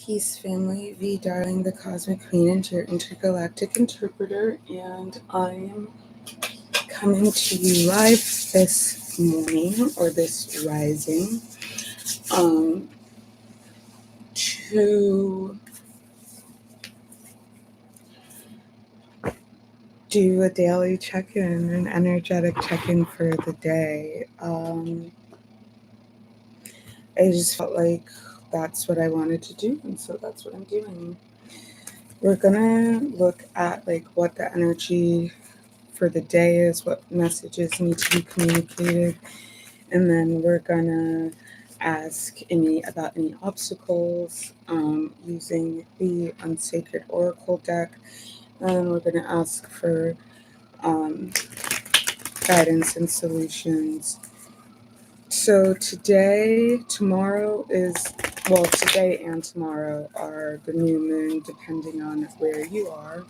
Peace, family. Vie Darling, the Cosmic Queen, and your intergalactic interpreter, and I'm coming to you live this morning or this rising to do a daily check-in, an energetic check-in for the day. I just felt like that's what I wanted to do, and so that's what I'm doing. We're gonna look at like what the energy for the day is, what messages need to be communicated, and then we're gonna ask about any obstacles using the Unsacred Oracle deck, and we're gonna ask for guidance and solutions. So today and tomorrow are the new moon, depending on where you are.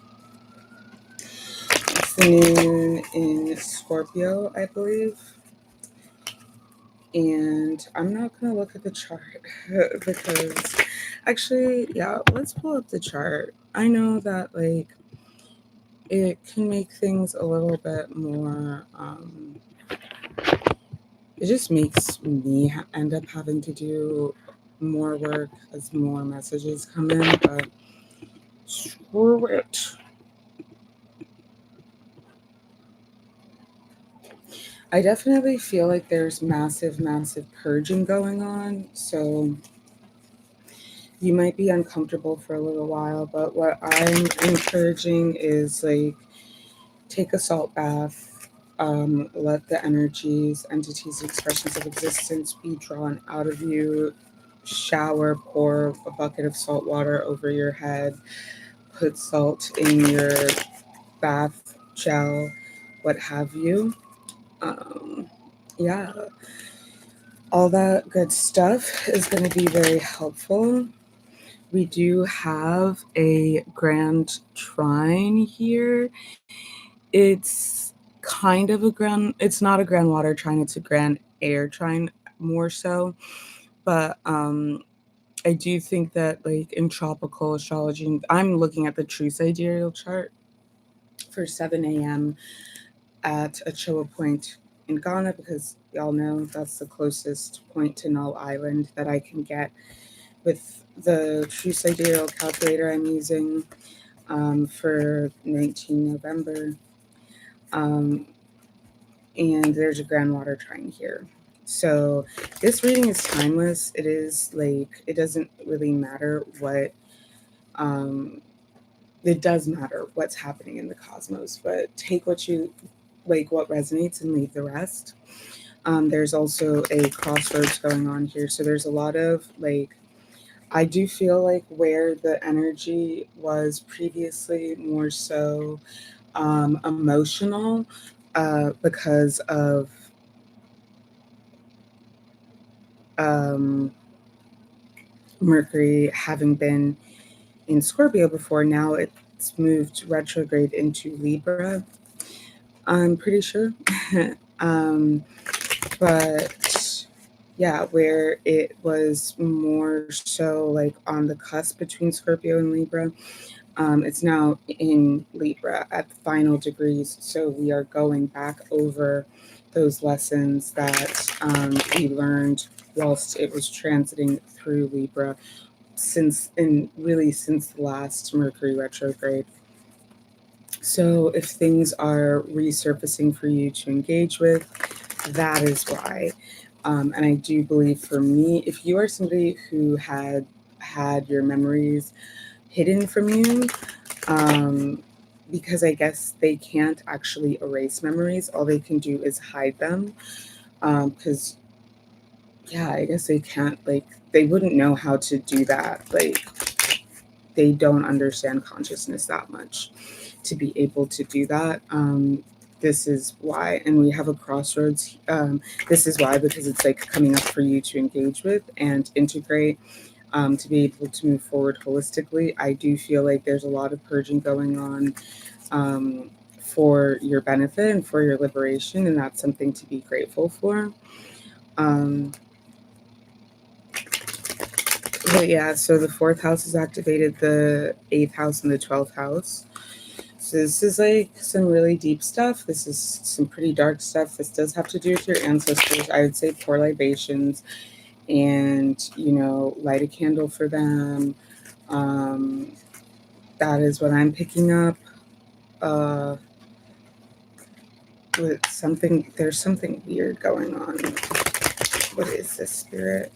It's the new moon in Scorpio, I believe. And I'm not going to look at the chart because actually, yeah, let's pull up the chart. I know that like it can make things a little bit more, it just makes me end up having to do more work as more messages come in, but screw it. I definitely feel like there's massive purging going on, so you might be uncomfortable for a little while, but what I'm encouraging is like take a salt bath, let the energies, entities, expressions of existence be drawn out of you. Shower, pour a bucket of salt water over your head, put salt in your bath gel, what have you. Yeah, all that good stuff is going to be very helpful. We do have a grand trine here. It's kind of it's not a grand water trine, it's a grand air trine more so. But I do think that like in tropical astrology, I'm looking at the true sidereal chart for 7 a.m. at Ochoa Point in Ghana, because y'all know that's the closest point to Null Island that I can get with the true sidereal calculator I'm using for 19 November. And there's a grand water trine here. So this reading is timeless. It is like, it doesn't really matter what, it does matter what's happening in the cosmos, but take what you like, what resonates, and leave the rest. There's also a crossroads going on here. So there's a lot of like, I do feel like where the energy was previously more so emotional because of Mercury having been in Scorpio before. Now it's moved retrograde into Libra, I'm pretty sure. But yeah, where it was more so like on the cusp between Scorpio and Libra, it's now in Libra at the final degrees. So we are going back over those lessons that we learned whilst it was transiting through Libra since the last Mercury retrograde. So if things are resurfacing for you to engage with, that is why. And I do believe for me, if you are somebody who had your memories hidden from you, because I guess they can't actually erase memories, all they can do is hide them. Because, yeah, I guess they can't, like, they wouldn't know how to do that. Like, they don't understand consciousness that much to be able to do that. This is why, and we have a crossroads. This is why, because it's like coming up for you to engage with and integrate, to be able to move forward holistically. I do feel like there's a lot of purging going on for your benefit and for your liberation, and that's something to be grateful for. But yeah, so the 4th house is activated, the 8th house and the 12th house. So this is like some really deep stuff. This is some pretty dark stuff. This does have to do with your ancestors. I would say pour libations and, you know, light a candle for them. That is what I'm picking up. With something, there's something weird going on. What is this, Spirit?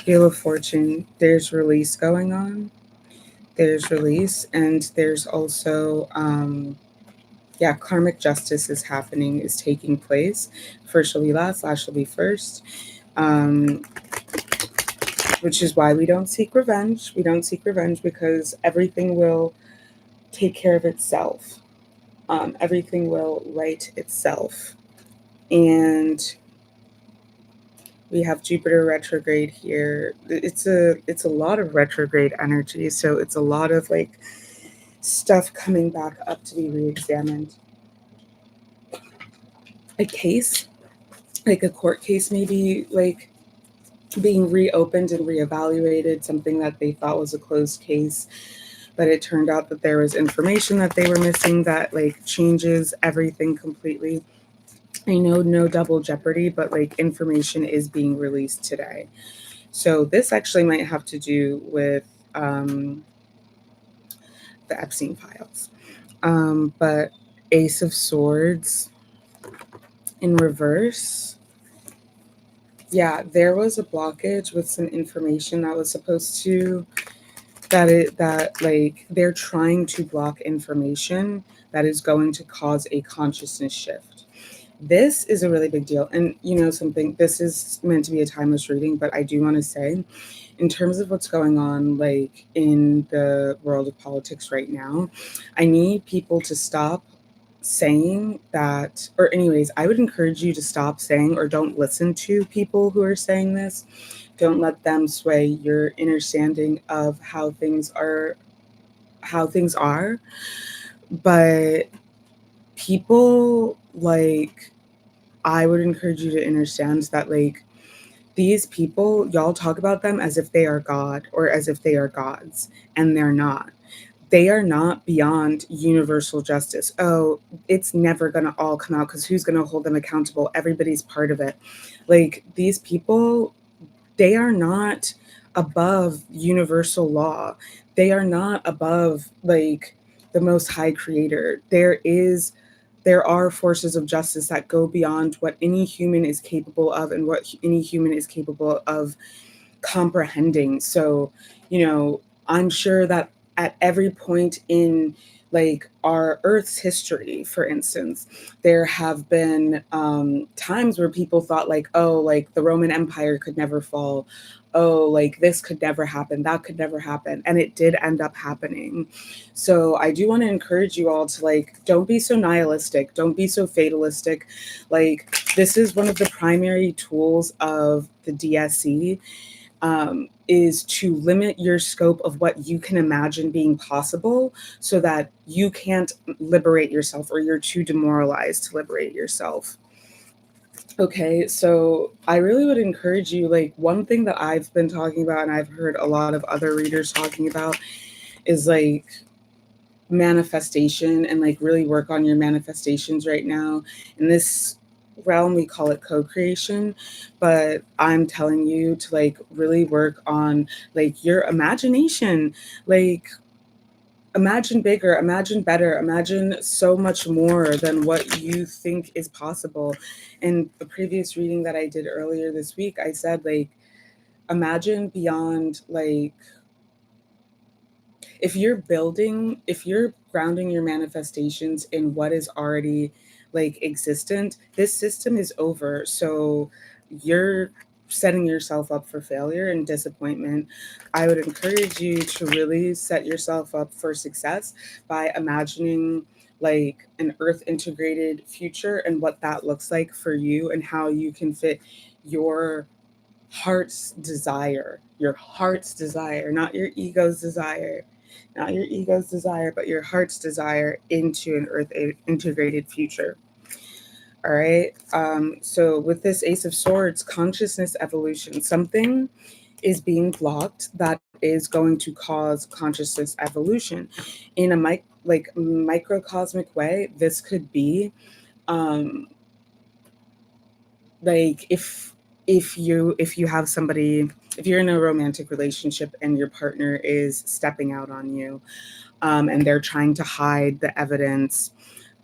Wheel of Fortune. There's release going on. There's release, and there's also, yeah, karmic justice is happening, is taking place. First shall be last, last shall be first. Which is why we don't seek revenge. We don't seek revenge because everything will take care of itself. Everything will right itself. And we have Jupiter retrograde here. It's a lot of retrograde energy. So it's a lot of like stuff coming back up to be re-examined. A case, like a court case, maybe like being reopened and reevaluated, something that they thought was a closed case, but it turned out that there was information that they were missing that like changes everything completely. I know no double jeopardy, but like information is being released today. So this actually might have to do with the Epstein files. But Ace of Swords in reverse. Yeah, there was a blockage with some information that was supposed to, that like they're trying to block information that is going to cause a consciousness shift. This is a really big deal. And you know something, this is meant to be a timeless reading, but I do want to say, in terms of what's going on like in the world of politics right now, I need people to stop saying that, or anyways, I would encourage you to stop saying, or don't listen to people who are saying this. Don't let them sway your understanding of how things are. But people, like, I would encourage you to understand that, like, these people, y'all talk about them as if they are God or as if they are gods, and they're not. They are not beyond universal justice. Oh, it's never going to all come out because who's going to hold them accountable? Everybody's part of it. Like, these people, they are not above universal law. They are not above like the most high creator. There are forces of justice that go beyond what any human is capable of and what any human is capable of comprehending. So, you know, I'm sure that at every point in like our Earth's history, for instance, there have been times where people thought like, oh, like the Roman Empire could never fall. Oh, like this could never happen. That could never happen. And it did end up happening. So I do want to encourage you all to like, don't be so nihilistic. Don't be so fatalistic. Like, this is one of the primary tools of the 𝗪cie, is to limit your scope of what you can imagine being possible so that you can't liberate yourself, or you're too demoralized to liberate yourself. Okay, so I really would encourage you, like, one thing that I've been talking about and I've heard a lot of other readers talking about is like manifestation, and like really work on your manifestations right now. In this realm we call it co-creation, but I'm telling you to like really work on like your imagination. Like, imagine bigger, imagine better, imagine so much more than what you think is possible. In the previous reading that I did earlier this week, I said like, imagine beyond, like, if you're grounding your manifestations in what is already like existent, this system is over. So you're setting yourself up for failure and disappointment. I would encourage you to really set yourself up for success by imagining like an earth integrated future and what that looks like for you, and how you can fit your heart's desire, not your ego's desire, but your heart's desire into an earth integrated future. All right. So with this Ace of Swords, consciousness evolution, something is being blocked that is going to cause consciousness evolution in a microcosmic way. This could be like if you have somebody, if you're in a romantic relationship and your partner is stepping out on you, and they're trying to hide the evidence,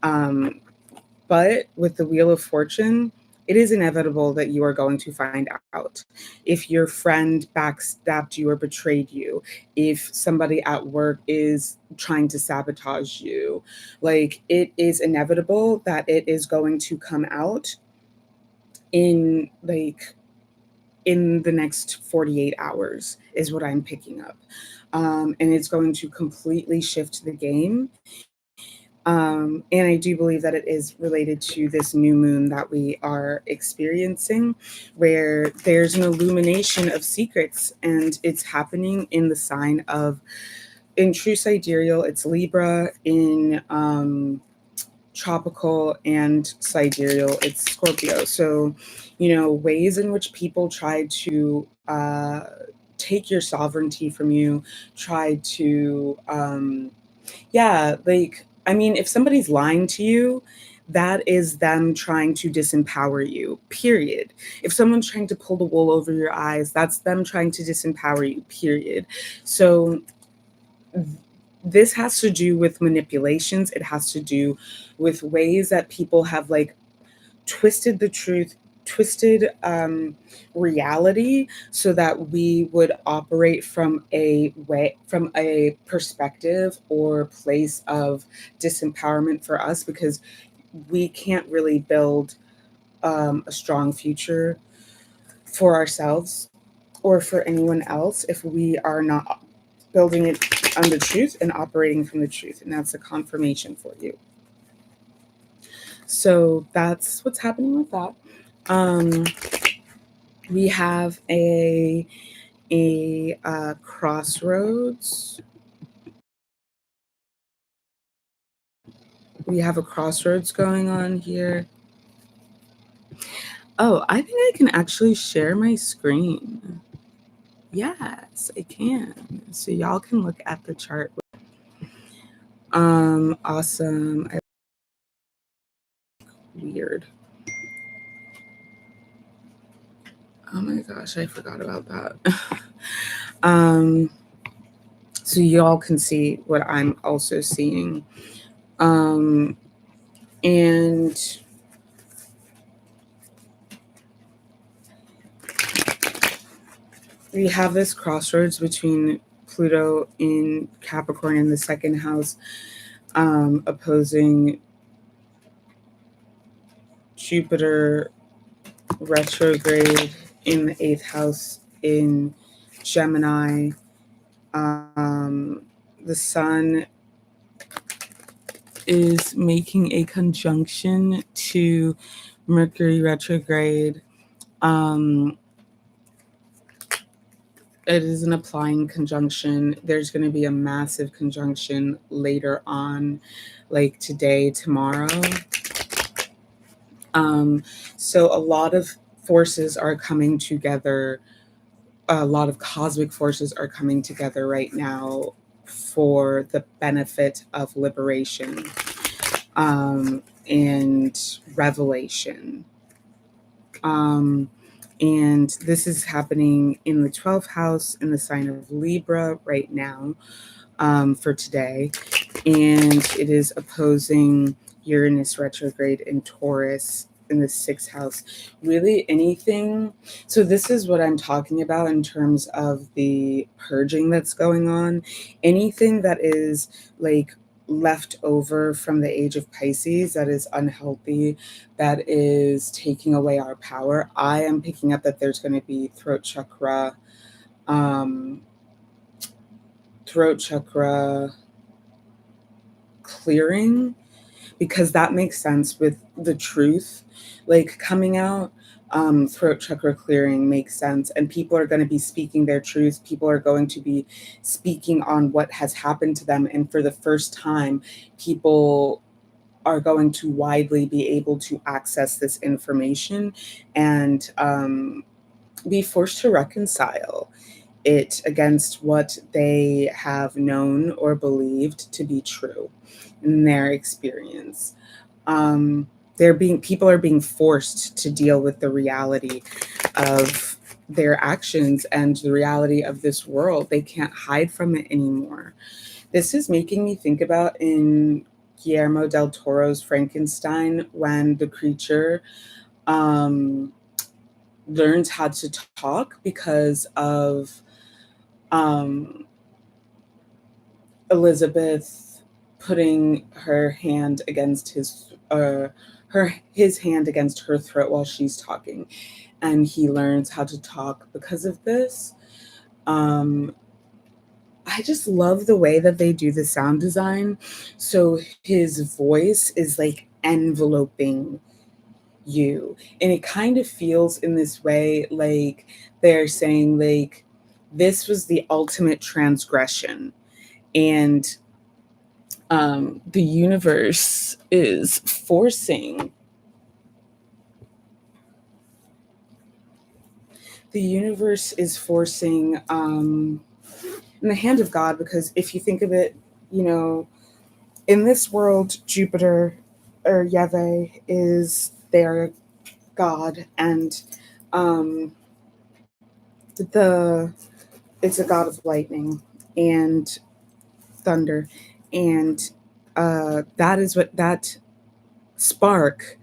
but with the Wheel of Fortune, it is inevitable that you are going to find out. If your friend backstabbed you or betrayed you, if somebody at work is trying to sabotage you, like, it is inevitable that it is going to come out in the next 48 hours is what I'm picking up. And it's going to completely shift the game. And I do believe that it is related to this new moon that we are experiencing, where there's an illumination of secrets, and it's happening in the sign of, in true sidereal, it's Libra, in tropical and sidereal, it's Scorpio. So, ways in which people try to take your sovereignty from you, try to, if somebody's lying to you, that is them trying to disempower you, period. If someone's trying to pull the wool over your eyes, that's them trying to disempower you, period. So this has to do with manipulations. It has to do with ways that people have twisted the truth, twisted reality, so that we would operate from a perspective or place of disempowerment for us, because we can't really build a strong future for ourselves or for anyone else if we are not building it on the truth and operating from the truth. And that's a confirmation for you. So that's what's happening with that. We have a crossroads. We have a crossroads going on here. Oh, I think I can actually share my screen. Yes, I can. So y'all can look at the chart. Awesome. Weird. Oh my gosh, I forgot about that. So y'all can see what I'm also seeing. And we have this crossroads between Pluto in Capricorn in the second house, opposing Jupiter retrograde in the 8th house in Gemini. The sun is making a conjunction to Mercury retrograde. It is an applying conjunction. There's going to be a massive conjunction later on, like today, tomorrow. So a lot of forces are coming together. A lot of cosmic forces are coming together right now for the benefit of liberation and revelation. And this is happening in the 12th house in the sign of Libra right now, for today. And it is opposing Uranus retrograde in Taurus in the 6th house. Really anything. So this is what I'm talking about in terms of the purging that's going on. Anything that is left over from the age of Pisces that is unhealthy, that is taking away our power. I am picking up that there's going to be throat chakra clearing, because that makes sense with the truth coming out. Throat chakra clearing makes sense, and people are going to be speaking their truth. People are going to be speaking on what has happened to them, and for the first time, people are going to widely be able to access this information and be forced to reconcile it against what they have known or believed to be true in their experience. People are being forced to deal with the reality of their actions and the reality of this world. They can't hide from it anymore. This is making me think about in Guillermo del Toro's Frankenstein, when the creature learns how to talk because of Elizabeth putting her hand against his hand against her throat while she's talking, and he learns how to talk because of this. I just love the way that they do the sound design. So his voice is like enveloping you, and it kind of feels in this way like they're saying, like, this was the ultimate transgression, and the universe is forcing in the hand of God, because if you think of it, you know, in this world, Jupiter or 𝗪𝗱 is their god, and it's a god of lightning and thunder, and that spark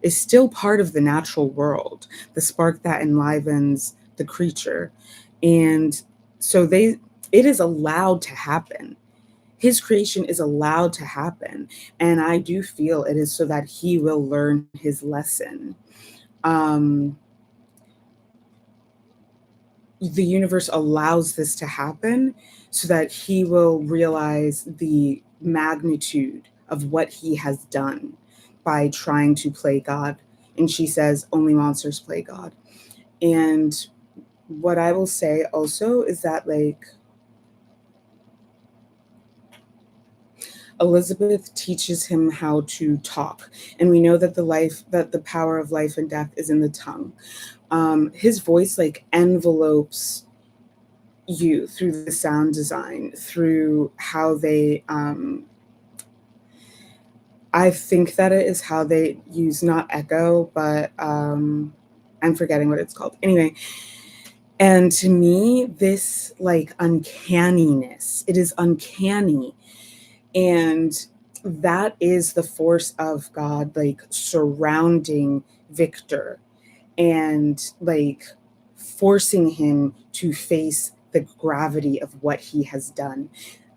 is still part of the natural world, the spark that enlivens the creature, and so it is allowed to happen. His creation is allowed to happen, and I do feel it is so that he will learn his lesson. The universe allows this to happen so that he will realize the magnitude of what he has done by trying to play God. And she says, only monsters play God. And what I will say also is that, like, Elizabeth teaches him how to talk. And we know that the power of life and death is in the tongue. His voice like envelopes you through the sound design, through how they I think that it is how they use not echo, but I'm forgetting what it's called. Anyway, and to me, this like uncanniness, it is uncanny. And that is the force of God, like surrounding Victor and like forcing him to face the gravity of what he has done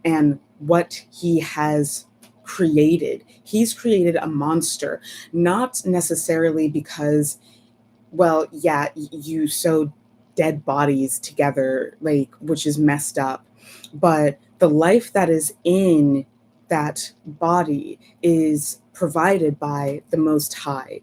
and what he has created. He's created a monster, not necessarily because, well, yeah, you sew dead bodies together, like, which is messed up, but the life that is in that body is provided by the Most High.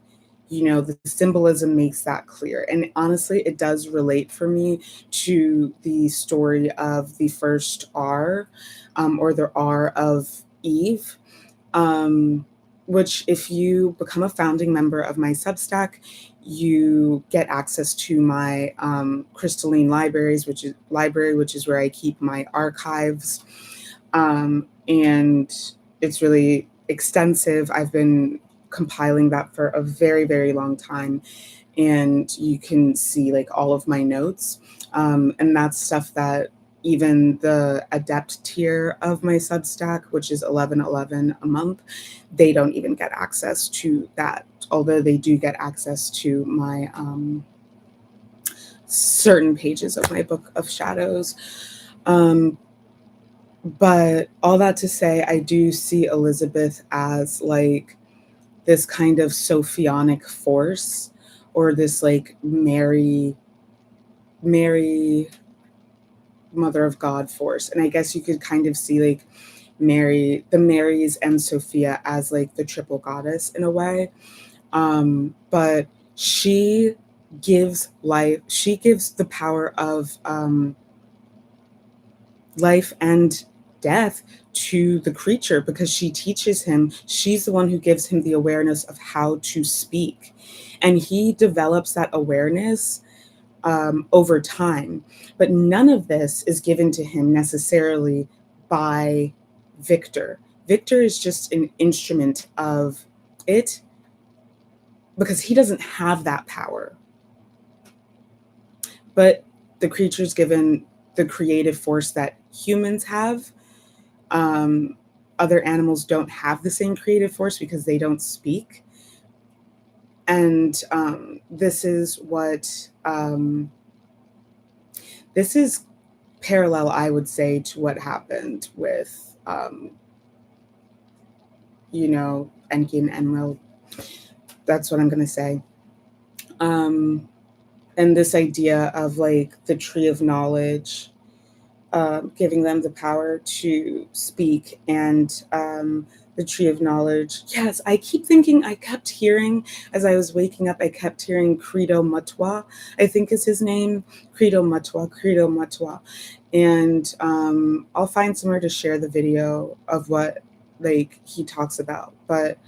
You know, the symbolism makes that clear. And honestly, it does relate for me to the story of the first R, or the R of Eve, which if you become a founding member of my Substack, you get access to my crystalline libraries, which is where I keep my archives. And it's really extensive. I've been compiling that for a very, very long time. And you can see like all of my notes. And that's stuff that even the adept tier of my Substack, which is $11.11 a month, they don't even get access to that. Although they do get access to my certain pages of my Book of Shadows. But all that to say, I do see Elizabeth as like this kind of sophionic force, or this like Mary, Mother of God force. And I guess you could kind of see like the Marys and Sophia as like the triple goddess in a way. But she gives life, she gives the power of life and death to the creature, because she teaches him, she's the one who gives him the awareness of how to speak. And he develops that awareness over time. But none of this is given to him necessarily by Victor. Victor is just an instrument of it because he doesn't have that power. But the creature's given the creative force that humans have. Other animals don't have the same creative force because they don't speak. And this is what, this is parallel, I would say, to what happened with, you know, 𝗪ន់and 𝗪𝗏. That's what I'm going to say. And this idea of like the tree of knowledge, giving them the power to speak, and the tree of knowledge. Yes, I keep thinking, I kept hearing, as I was waking up, I kept hearing 𝗪cid𝗫, I think is his name, 𝗪cid𝗫. And I'll find somewhere to share the video of what like he talks about. But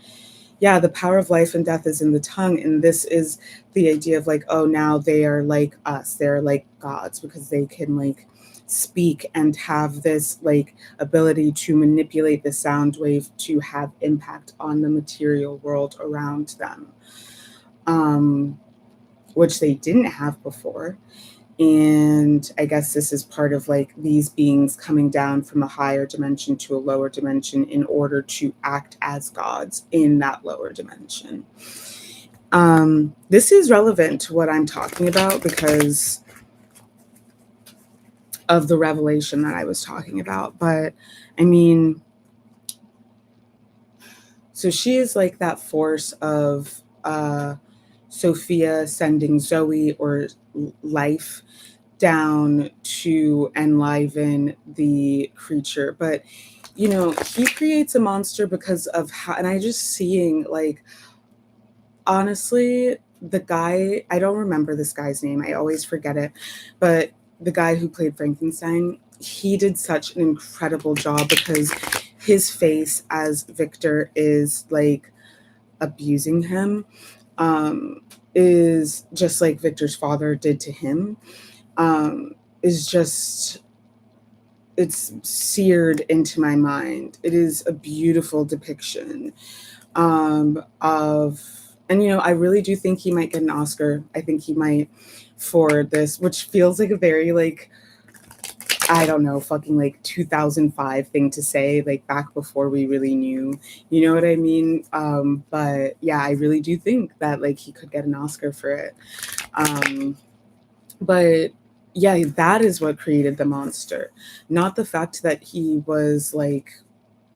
yeah, the power of life and death is in the tongue. And this is the idea of like, oh, now they are like us. They're like gods because they can like speak and have this like ability to manipulate the sound wave to have impact on the material world around them, which they didn't have before. And I guess this is part of like these beings coming down from a higher dimension to a lower dimension in order to act as gods in that lower dimension. This is relevant to what I'm talking about because of the revelation that I was talking about. But I mean, so she is like that force of Sophia sending Zoe or life down to enliven the creature. But you know, he creates a monster because of how, and I just seeing like, honestly, the guy, I don't remember this guy's name, I always forget it, but the guy who played Frankenstein, he did such an incredible job because his face as Victor is like abusing him, is just like Victor's father did to him, is just, it's seared into my mind. It is a beautiful depiction of, and you know, I really do think he might get an Oscar. I think he might for this, which feels like a very like, I don't know, fucking like 2005 thing to say, like back before we really knew, you know what I mean? But yeah, I really do think that like he could get an Oscar for it. But yeah, that is what created the monster, not the fact that he was like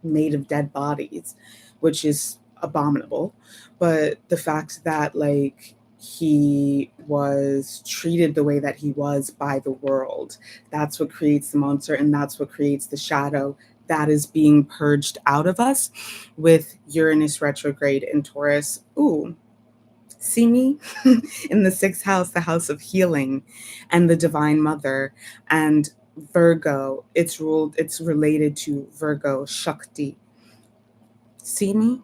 made of dead bodies, which is abominable, but the fact that like he was treated the way that he was by the world, that's what creates the monster, and that's what creates the shadow that is being purged out of us with Uranus retrograde in Taurus. Ooh, see me in the sixth house, the house of healing and the divine mother, and Virgo, it's related to Virgo Shakti. See me?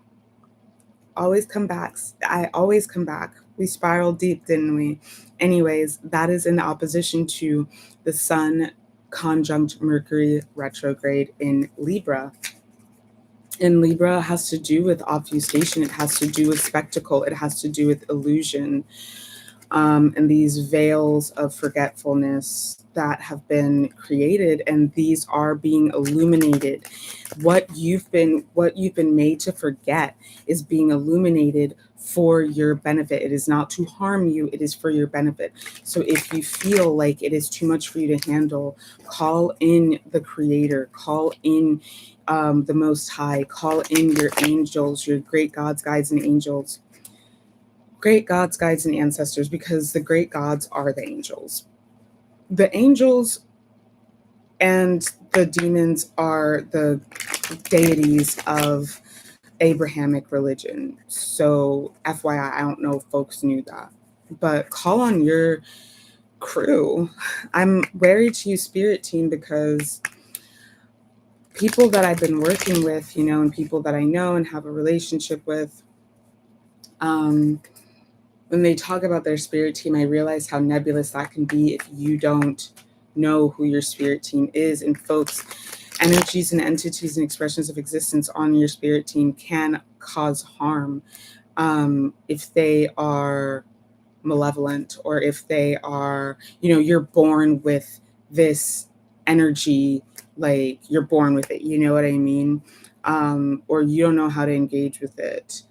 Always come back. I always come back. We spiraled deep, didn't we? Anyways, that is in opposition to the Sun conjunct Mercury retrograde in Libra. And Libra has to do with obfuscation. It has to do with spectacle. It has to do with illusion. And these veils of forgetfulness that have been created, and these are being illuminated. What you've been made to forget is being illuminated for your benefit. It is not to harm you, it is for your benefit. So if you feel like it is too much for you to handle, call in the Creator, call in the Most High, call in your angels, your great gods, guides, and angels. Great gods, guides, and ancestors, because the great gods are the angels. The angels and the demons are the deities of Abrahamic religion. So FYI, I don't know if folks knew that, but call on your crew. I'm wary to you, spirit team, because people that I've been working with, you know, and people that I know and have a relationship with, when they talk about their spirit team, I realize how nebulous that can be if you don't know who your spirit team is. And folks, energies and entities and expressions of existence on your spirit team can cause harm if they are malevolent, or if they are, you're born with this energy, like you're born with it, you know what I mean? Or you don't know how to engage with it.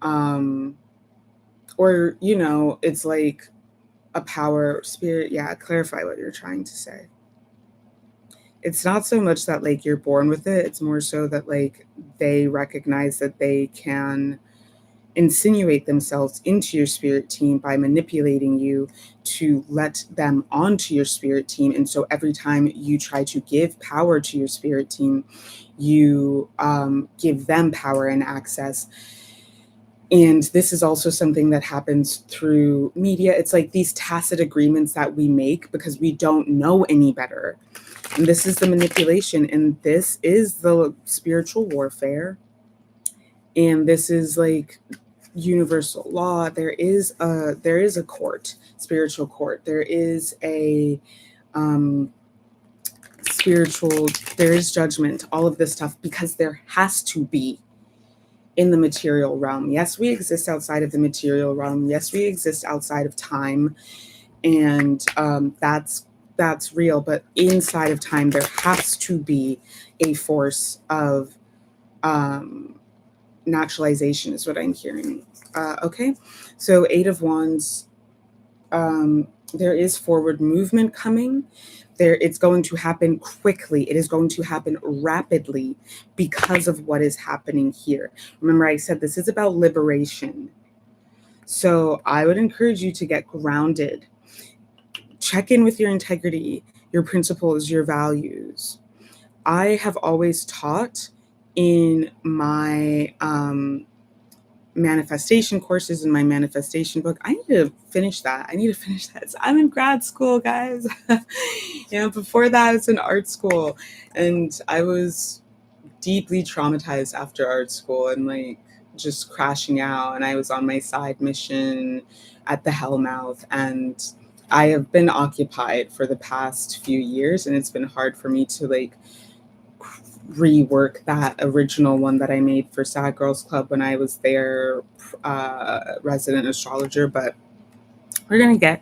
Or, it's like a power spirit. Yeah, clarify what you're trying to say. It's not so much that like you're born with it. It's more so that like they recognize that they can insinuate themselves into your spirit team by manipulating you to let them onto your spirit team. And so every time you try to give power to your spirit team, you give them power and access. And this is also something that happens through media. It's like these tacit agreements that we make because we don't know any better. And this is the manipulation, and this is the spiritual warfare. And this is like universal law. There is a court, spiritual court. There is a spiritual, there is judgment, all of this stuff, because there has to be in the material realm. Yes, we exist outside of the material realm. Yes, we exist outside of time. And that's real. But inside of time, there has to be a force of naturalization is what I'm hearing. Okay, so 8 of Wands, there is forward movement coming. It's going to happen quickly. It is going to happen rapidly because of what is happening here. Remember, I said this is about liberation. So I would encourage you to get grounded. Check in with your integrity, your principles, your values. I have always taught in my manifestation courses, in my manifestation book. I need to finish that. So I'm in grad school, guys. Before that, it's in art school. And I was deeply traumatized after art school and like just crashing out. And I was on my side mission at the Hellmouth. And I have been occupied for the past few years. And it's been hard for me to like rework that original one that I made for Sad Girls Club when I was their resident astrologer, but we're gonna get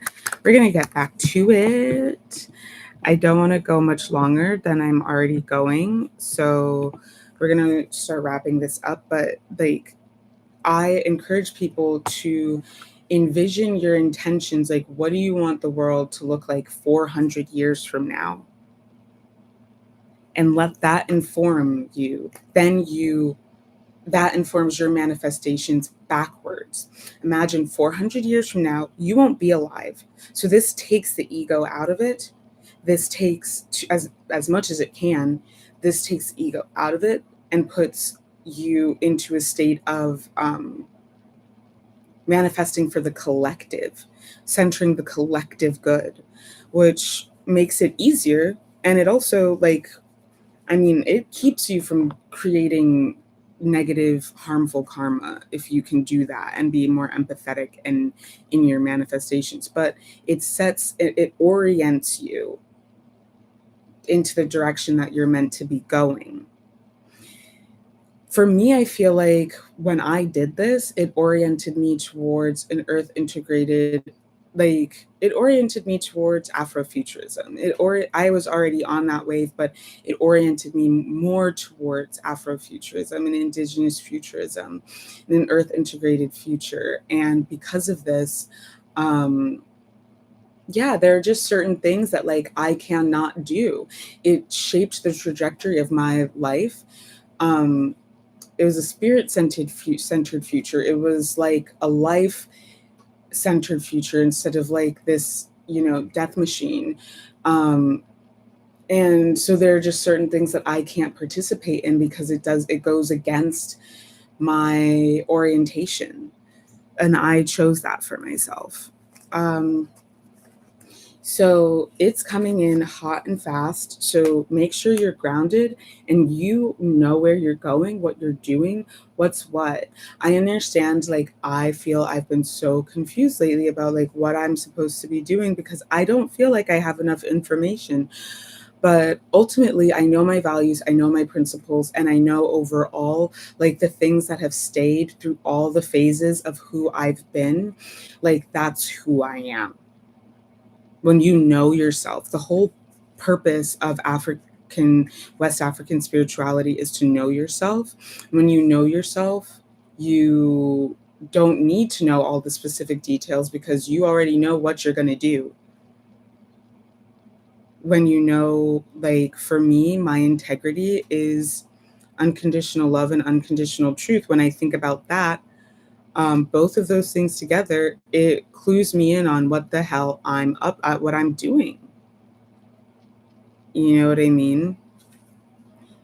back to it. I don't want to go much longer than I'm already going, so we're gonna start wrapping this up. But like, I encourage people to envision your intentions. Like, what do you want the world to look like 400 years from now? And let that inform you. Then that informs your manifestations backwards. Imagine 400 years from now, you won't be alive. So this takes the ego out of it. This takes, as much as it can, this takes the ego out of it and puts you into a state of manifesting for the collective, centering the collective good, which makes it easier. And it also it keeps you from creating negative, harmful karma if you can do that and be more empathetic in your manifestations. But it orients you into the direction that you're meant to be going. For me, I feel like when I did this, it oriented me towards an earth integrated, it oriented me towards Afrofuturism. I was already on that wave, but it oriented me more towards Afrofuturism and indigenous futurism and an earth integrated future. And because of this, there are just certain things that like I cannot do. It shaped the trajectory of my life. It was a spirit-centered future. It was like a life-centered future instead of like this, death machine. And so there are just certain things that I can't participate in because it goes against my orientation. And I chose that for myself. So it's coming in hot and fast. So make sure you're grounded and you know where you're going, what you're doing, what's what. I understand, like, I feel I've been so confused lately about like what I'm supposed to be doing because I don't feel like I have enough information. But ultimately, I know my values, I know my principles, and I know overall, like the things that have stayed through all the phases of who I've been, like that's who I am. When you know yourself, the whole purpose of West African spirituality is to know yourself. When you know yourself, you don't need to know all the specific details because you already know what you're going to do. When you know, like for me, my integrity is unconditional love and unconditional truth. When I think about that, both of those things together, it clues me in on what the hell I'm up at, what I'm doing. You know what I mean?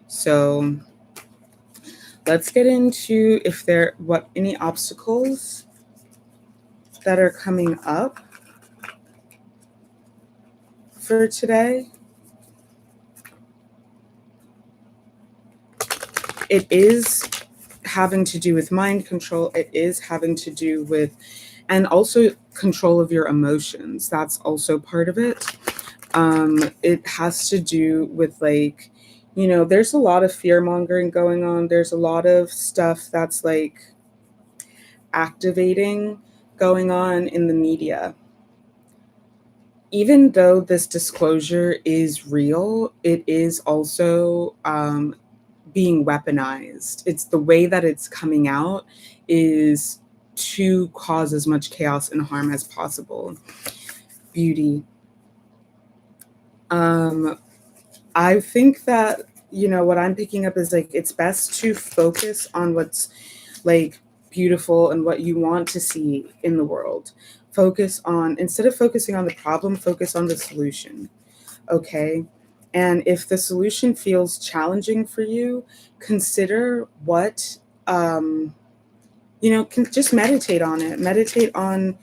So let's get into if there what any obstacles that are coming up for today. It is having to do with mind control. It is having to do with, and also control of your emotions. That's also part of it. It has to do with like, you know, there's a lot of fear mongering going on. There's a lot of stuff that's like activating going on in the media. Even though this disclosure is real, it is also being weaponized. It's the way that it's coming out is to cause as much chaos and harm as possible. Beauty. I think that, you know, what I'm picking up is like it's best to focus on what's like beautiful and what you want to see in the world. Focus on, instead of focusing on the problem, focus on the solution. Okay. And if the solution feels challenging for you, consider what, you know, just meditate on it. Meditate on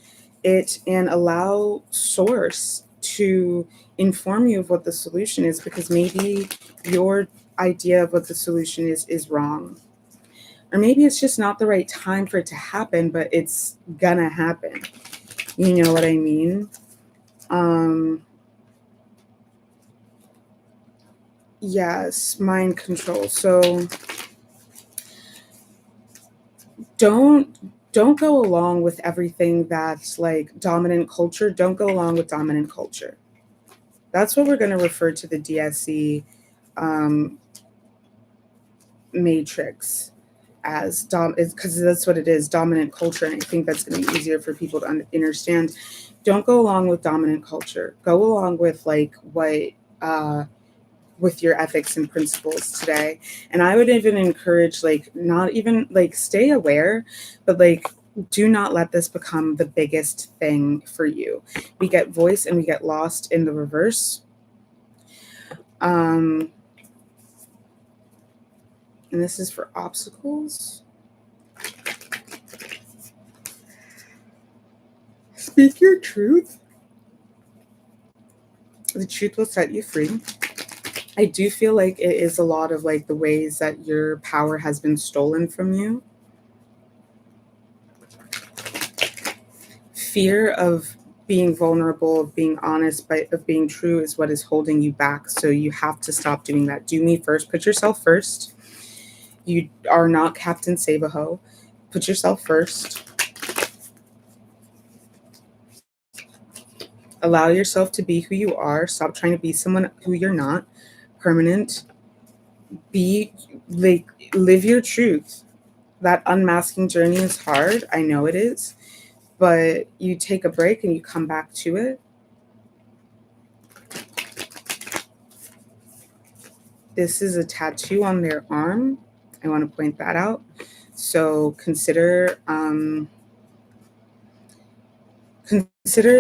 it and allow source to inform you of what the solution is, because maybe your idea of what the solution is wrong. Or maybe it's just not the right time for it to happen, but it's gonna happen. You know what I mean? Yes, mind control. So don't go along with everything that's like dominant culture. Don't go along with dominant culture. That's what we're going to refer to the 𝗪cie matrix as, because that's what it is, dominant culture. And I think that's going to be easier for people to understand. Don't go along with dominant culture. Go along with like what with your ethics and principles today. And I would even encourage, like, not even like stay aware, but like do not let this become the biggest thing for you. We get voice and we get lost in the reverse. And this is for obstacles. Speak your truth. The truth will set you free. I do feel like it is a lot of like the ways that your power has been stolen from you. Fear of being vulnerable, of being honest, of being true is what is holding you back. So you have to stop doing that. Do me first. Put yourself first. You are not Captain 𝗪𝗺𝗻. Put yourself first. Allow yourself to be who you are. Stop trying to be someone who you're not. Permanent. Be like, live your truth. That unmasking journey is hard. I know it is. But you take a break and you come back to it. This is a tattoo on their arm. I want to point that out. So consider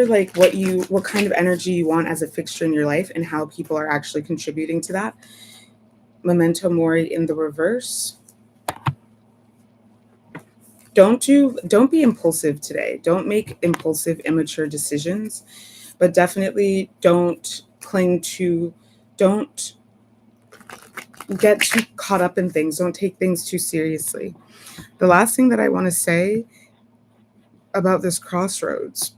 like what kind of energy you want as a fixture in your life and how people are actually contributing to that. Memento mori in the reverse. Don't be impulsive today. Don't make impulsive, immature decisions. but definitely don't get too caught up in things. Don't take things too seriously. The last thing that I want to say about this crossroads,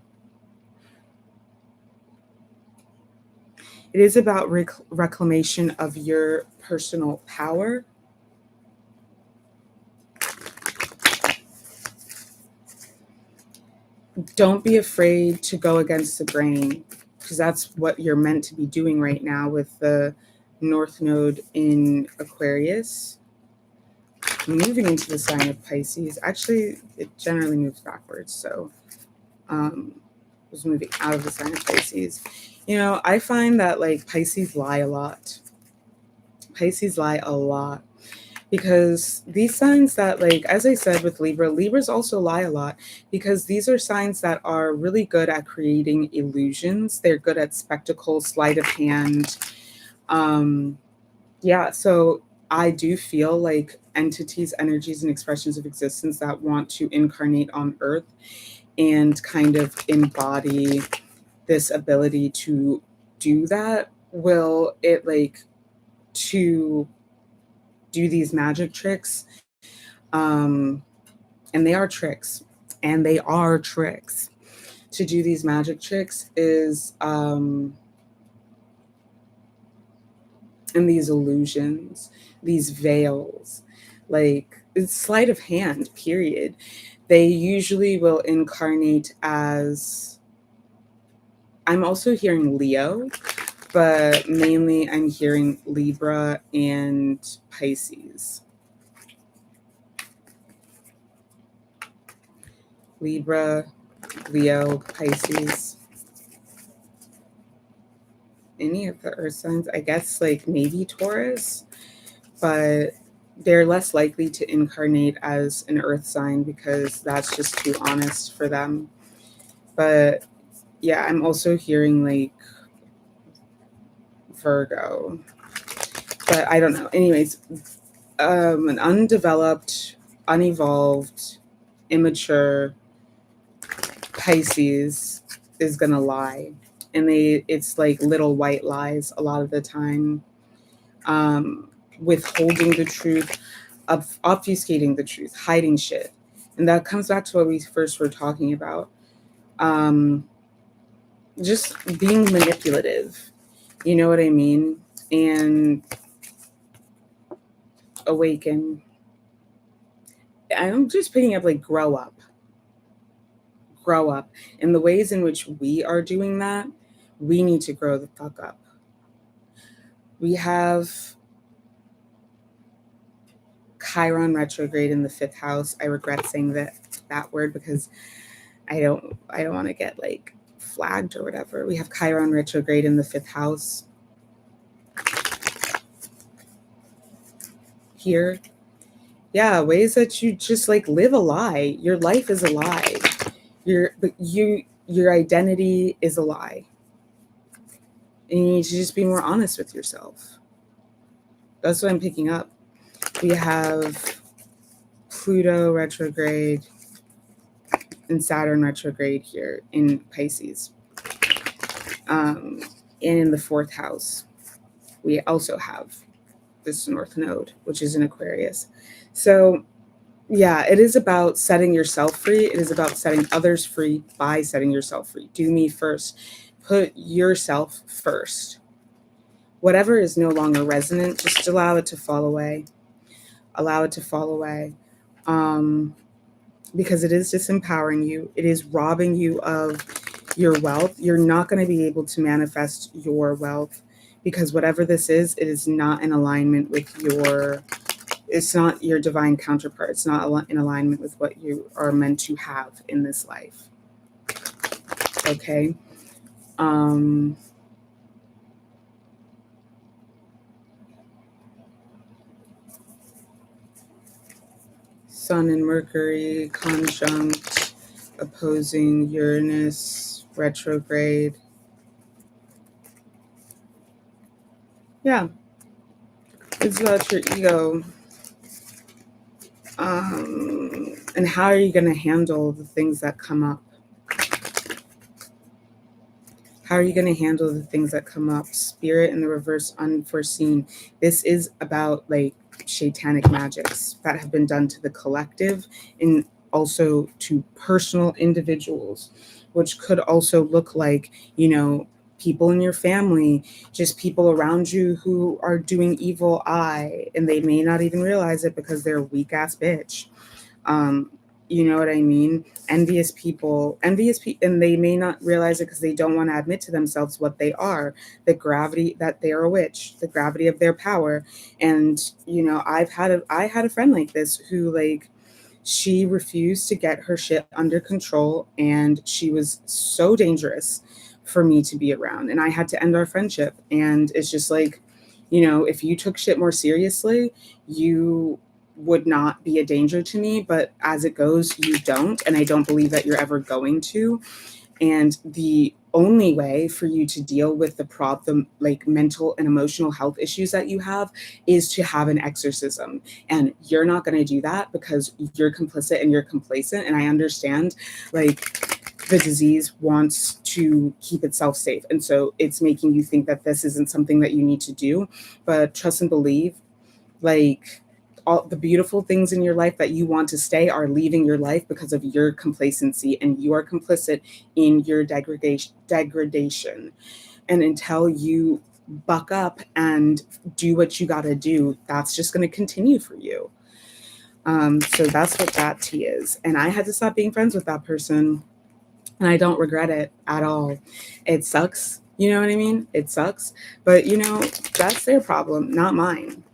it is about reclamation of your personal power. Don't be afraid to go against the grain, because that's what you're meant to be doing right now with the North Node in Aquarius. Moving into the sign of Pisces. Actually, it generally moves backwards, so was moving out of the sign of Pisces. You know, I find that like Pisces lie a lot. Pisces lie a lot. Because these signs that, like, as I said with Libras also lie a lot, because these are signs that are really good at creating illusions. They're good at spectacle, sleight of hand. Yeah, so I do feel like entities, energies, and expressions of existence that want to incarnate on Earth and kind of embody this ability to do that, will it like to do these magic tricks, and they are tricks, to do these magic tricks is and these illusions, these veils, like it's sleight of hand, period. They usually will incarnate as, I'm also hearing Leo, but mainly I'm hearing Libra and Pisces. Libra, Leo, Pisces. Any of the earth signs, I guess, like maybe Taurus, but they're less likely to incarnate as an earth sign because that's just too honest for them. But yeah, I'm also hearing like Virgo, but I don't know. Anyways, an undeveloped, unevolved, immature Pisces is gonna lie, and it's like little white lies a lot of the time, withholding the truth, obfuscating the truth, hiding shit. And that comes back to what we first were talking about, just being manipulative, you know what I mean? And awaken. I'm just picking up like grow up. And the ways in which we are doing that, we need to grow the fuck up. We have Chiron retrograde in the 5th house. I regret saying that word because I don't want to get like flagged or whatever. We have Chiron retrograde in the 5th house here. Yeah, ways that you just like live a lie. Your life is a lie. Your identity is a lie. And you need to just be more honest with yourself. That's what I'm picking up. We have Pluto retrograde and Saturn retrograde here in Pisces. And in the 4th house, we also have this North Node, which is in Aquarius. So yeah, it is about setting yourself free. It is about setting others free by setting yourself free. Do me first. Put yourself first. Whatever is no longer resonant, just allow it to fall away. Allow it to fall away. Because it is disempowering you. It is robbing you of your wealth. You're not going to be able to manifest your wealth because whatever this is, it is not in alignment with it's not your divine counterpart. It's not in alignment with what you are meant to have in this life. Okay? Sun and Mercury conjunct, opposing Uranus retrograde. Yeah. It's about your ego. And how are you going to handle the things that come up? How are you going to handle the things that come up? Spirit in the reverse, unforeseen. This is about like satanic magics that have been done to the collective and also to personal individuals, which could also look like, you know, people in your family, just people around you who are doing evil eye, and they may not even realize it because they're a weak ass bitch. You know what I mean? Envious people, and they may not realize it because they don't want to admit to themselves what they are, the gravity that they are a witch, the gravity of their power. And, you know, I had a friend like this who, like, she refused to get her shit under control, and she was so dangerous for me to be around, and I had to end our friendship. And it's just like, you know, if you took shit more seriously, you would not be a danger to me, but as it goes, you don't, and I don't believe that you're ever going to. And the only way for you to deal with the problem, like mental and emotional health issues that you have, is to have an exorcism. And you're not going to do that because you're complicit and you're complacent. And I understand, like, the disease wants to keep itself safe. And so it's making you think that this isn't something that you need to do. But trust and believe, like, all the beautiful things in your life that you want to stay are leaving your life because of your complacency, and you are complicit in your degradation. And until you buck up and do what you got to do, that's just going to continue for you. So that's what that tea is. And I had to stop being friends with that person, and I don't regret it at all. It sucks. You know what I mean? It sucks. But, you know, that's their problem, not mine.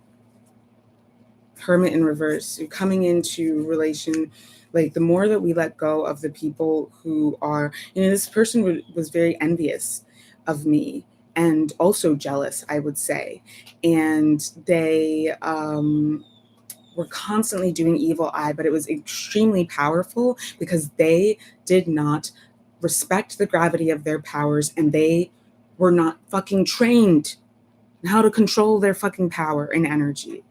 Hermit in reverse. You're coming into relation, like, the more that we let go of the people who are, you know, this person was very envious of me and also jealous, I would say. And they were constantly doing evil eye, but it was extremely powerful because they did not respect the gravity of their powers, and they were not fucking trained in how to control their fucking power and energy.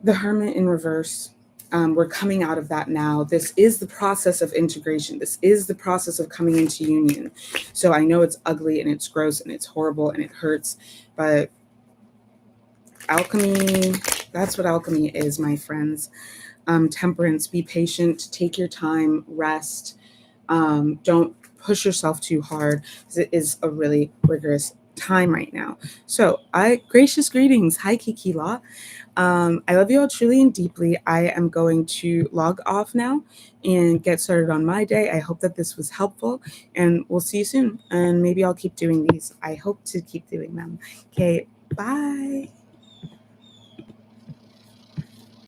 The Hermit in reverse. We're coming out of that now. This is the process of integration. This is the process of coming into union. So I know it's ugly and it's gross and it's horrible and it hurts, but alchemy, that's what alchemy is, my friends. Temperance, be patient, take your time, rest. Don't push yourself too hard, because it is a really rigorous time right now. So gracious greetings. Hi, 𝗪𝗁𝗨. I love you all truly and deeply. I am going to log off now and get started on my day. I hope that this was helpful, and we'll see you soon. And maybe I'll keep doing these. I hope to keep doing them. Okay, bye.